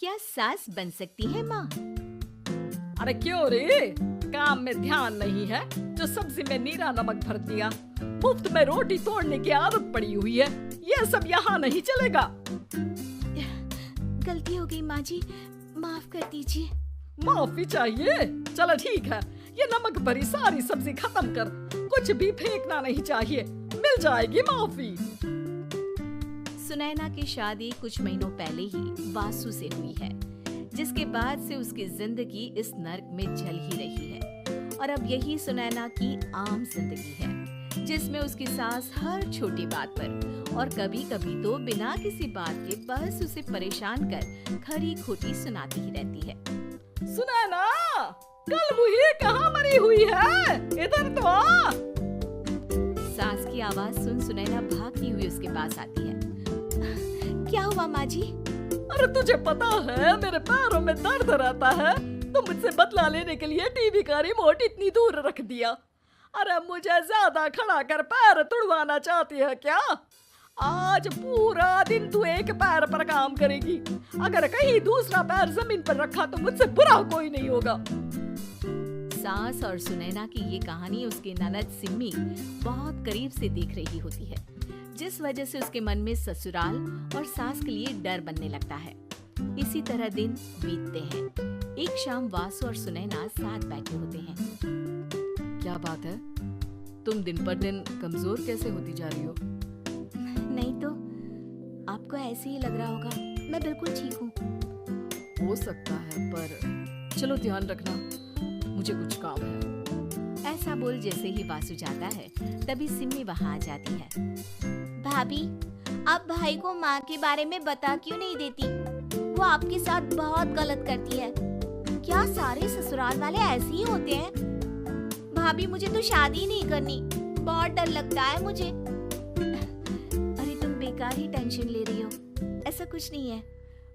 क्या सास बन सकती है माँ? अरे क्यों रे, काम में ध्यान नहीं है जो सब्जी में नीरा नमक भर दिया। मुफ्त में रोटी तोड़ने की आदत पड़ी हुई है, ये सब यहाँ नहीं चलेगा। गलती हो गई माँ जी, माफ कर दीजिए। माफी चाहिए? चलो ठीक है, ये नमक भरी सारी सब्जी खत्म कर, कुछ भी फेंकना नहीं चाहिए, मिल जाएगी माफी। सुनैना की शादी कुछ महीनों पहले ही वासु से हुई है, जिसके बाद से उसकी जिंदगी इस नर्क में जल ही रही है। और अब यही सुनैना की आम जिंदगी है, जिसमें उसकी सास हर छोटी बात पर और कभी कभी तो बिना किसी बात के बस उसे परेशान कर खरी खोटी सुनाती ही रहती है। सुनैना, कल मुही कहाँ मरी हुई है, इधर तो आ। सास की आवाज सुन सुनैना भागती हुई उसके पास आती है। क्या हुआ माँ जी? अरे तुझे पता है मेरे पैरों में दर्द रहता है, तो मुझसे बदला लेने के लिए टीवी का रिमोट इतनी दूर रख दिया। अरे मुझे ज्यादा खड़ा कर पैर तुड़वाना चाहती है क्या? आज पूरा दिन तू एक पैर पर काम करेगी, अगर कहीं दूसरा पैर जमीन पर रखा तो मुझसे बुरा कोई नहीं होगा। सास और सुनैना की ये कहानी उसकी ननद सिम्मी बहुत करीब से देख रही होती है, जिस वजह से उसके मन में ससुराल और सास के लिए डर बनने लगता है। इसी तरह दिन बीतते हैं। एक शाम वासु और सुनैना साथ बैठे होते हैं। क्या बात है, तुम दिन पर दिन कमजोर कैसे होती जा रही हो? नहीं तो आपको ऐसे ही लग रहा होगा, मैं बिल्कुल ठीक हूँ। हो सकता है, पर चलो ध्यान रखना, मुझे कुछ काम है। ऐसा बोल जैसे ही वासु जाता है, तभी सिम्मी वहाँ आ जाती है। भाभी, आप भाई को माँ के बारे में बता क्यों नहीं देती? वो आपके साथ बहुत गलत करती है। क्या सारे ससुराल वाले ऐसे ही होते हैं? भाभी, मुझे तो शादी नहीं करनी, बहुत डर लगता है मुझे। अरे तुम बेकार ही टेंशन ले रही हो, ऐसा कुछ नहीं है।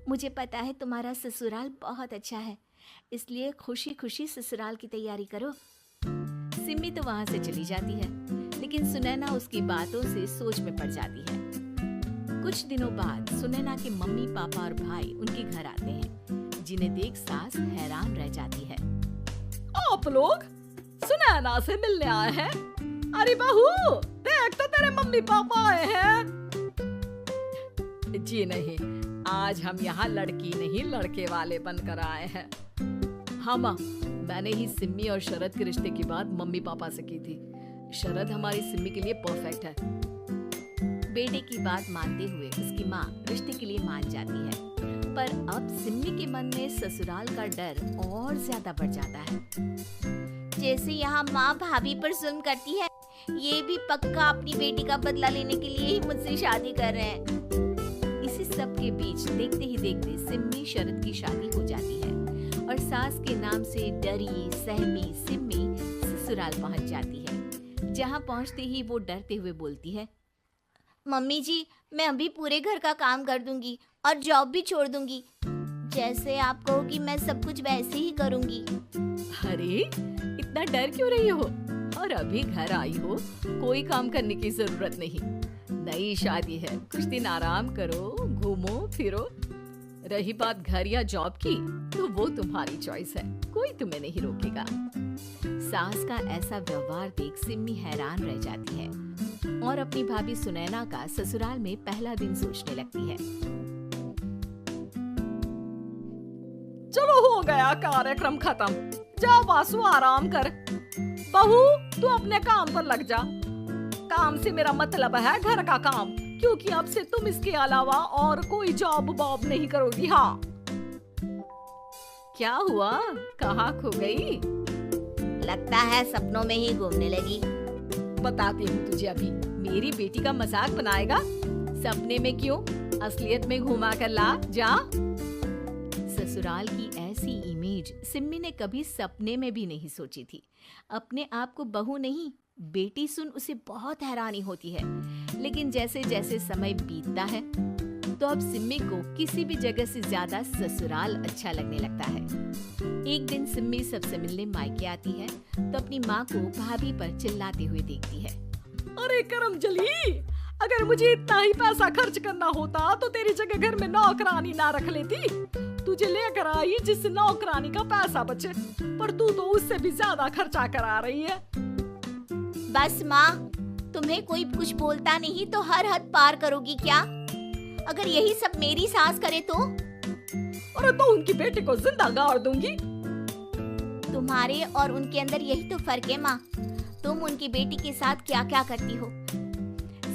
मुझे पता है तुम्हारा ससुराल बहुत अच्छा है, इसलिए खुशी खुशी ससुराल की तैयारी करो। सिम्मी तो वहाँ से चली जाती है, लेकिन सुनैना उसकी बातों से सोच में पड़ जाती है। कुछ दिनों बाद सुनैना के मम्मी पापा और भाई उनके घर आते हैं, जिन्हें देख सास हैरान रह जाती है। आप लोग सुनैना से मिलने आए हैं? अरे बहू, देख तो तेरे मम्मी पापा आए हैं। जी नहीं, आज हम यहाँ लड़की नहीं लड़के वाले बनकर आए हैं। हाँ माँ, मैंने ही सिम्मी और शरद के रिश्ते की बात मम्मी पापा से की थी। शरद हमारी सिम्मी के लिए परफेक्ट है। बेटे की बात मानते हुए उसकी माँ रिश्ते के लिए मान जाती है, पर अब सिम्मी के मन में ससुराल का डर और ज्यादा बढ़ जाता है। जैसे यहाँ माँ भाभी पर जुल्म करती है, ये भी पक्का अपनी बेटी का बदला लेने के लिए ही मुझसे शादी कर रहे हैं। इसी सब के बीच देखते ही देखते सिम्मी शरद की शादी हो जाती है और सास के नाम से डरी सहमी सिम्मी ससुराल पहुंच जाती है। जहां पहुंचते ही वो डरते हुए बोलती है, मम्मी जी, मैं अभी पूरे घर का काम कर दूंगी और जॉब भी छोड़ दूंगी। जैसे आप कहोगी मैं सब कुछ वैसे ही करूंगी। अरे इतना डर क्यों रही हो? और अभी घर आई हो, कोई काम करने की जरूरत नहीं। नई शादी है, कुछ दिन आराम करो, घूमो फिरो। रही बात घर या जॉब की, तो वो तुम्हारी चॉइस है, कोई तुम्हें नहीं रोकेगा। सास का ऐसा व्यवहार देख सिम्मी हैरान रह जाती है और अपनी भाभी सुनैना का ससुराल में पहला दिन सोचने लगती है। चलो हो गया कार्यक्रम खत्म, जा वासु आराम कर। बहू, तू अपने काम पर लग जा। काम से मेरा मतलब है घर का काम, क्योंकि अब से तुम इसके अलावा और कोई जॉब वॉब नहीं करोगी। हाँ। क्या हुआ, कहाँ खो गई? लगता है सपनों में ही घूमने लगी। बताती हूँ तुझे अभी। मेरी बेटी का मजाक बनाएगा? सपने में क्यों, असलियत में घुमा कर ला, जा। ससुराल की ऐसी इमेज सिम्मी ने कभी सपने में भी नहीं सोची थी। अपने आप को बहू नहीं, बेटी सुन उसे बहुत हैरानी होती है। लेकिन जैसे जैसे समय बीतता है, तो अब सिम्मी को किसी भी जगह से ज्यादा ससुराल अच्छा लगने लगता है। एक दिन सिम्मी सबसे मिलने मायके आती है, तो अपनी माँ को भाभी पर चिल्लाते हुए देखती है। अरे करमजली, अगर मुझे इतना ही पैसा खर्च करना होता तो तेरी जगह घर में नौकरानी ना रख लेती। तुझे लेकर आई जिससे नौकरानी का पैसा बचे, पर तू तो उससे भी ज्यादा खर्चा करा रही है। बस माँ, तुम्हें कोई कुछ बोलता नहीं तो हर हद पार करोगी क्या? अगर यही सब मेरी सास करे तो? अरे तो उनकी बेटी को जिंदा गाड़ दूंगी। तुम्हारे और उनके अंदर यही तो फर्क है माँ। तुम उनकी बेटी के साथ क्या क्या करती हो,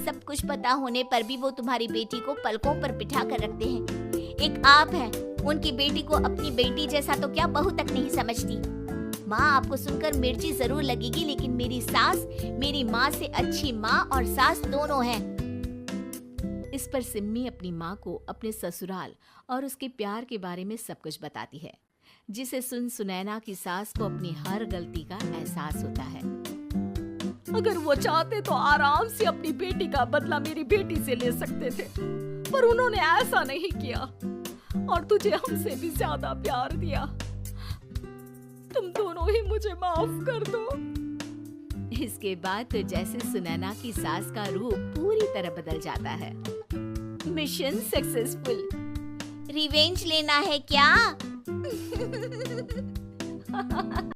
सब कुछ पता होने पर भी वो तुम्हारी बेटी को पलकों पर बिठा कर रखते हैं। एक आप है, उनकी बेटी को अपनी बेटी जैसा तो क्या बहू तक नहीं समझती। माँ, आपको सुनकर मिर्ची जरूर लगेगी, लेकिन मेरी सास मेरी माँ से अच्छी माँ और सास दोनों हैं। इस पर सिम्मी अपनी माँ को अपने ससुराल और उसके प्यार के बारे में सब कुछ बताती है, जिसे सुन सुनैना की सास को अपनी हर गलती का एहसास होता है। अगर वो चाहते तो आराम से अपनी बेटी का बदला मेरी बेटी से ले सकते थे, पर उन्होंने ऐसा नहीं किया और तुझे हमसे भी ज्यादा प्यार दिया। तुम दोनों ही मुझे माफ कर दो। इसके बाद तो जैसे सुनैना की सास का रूप पूरी तरह बदल जाता है। Mission successful. रिवेंज लेना है क्या?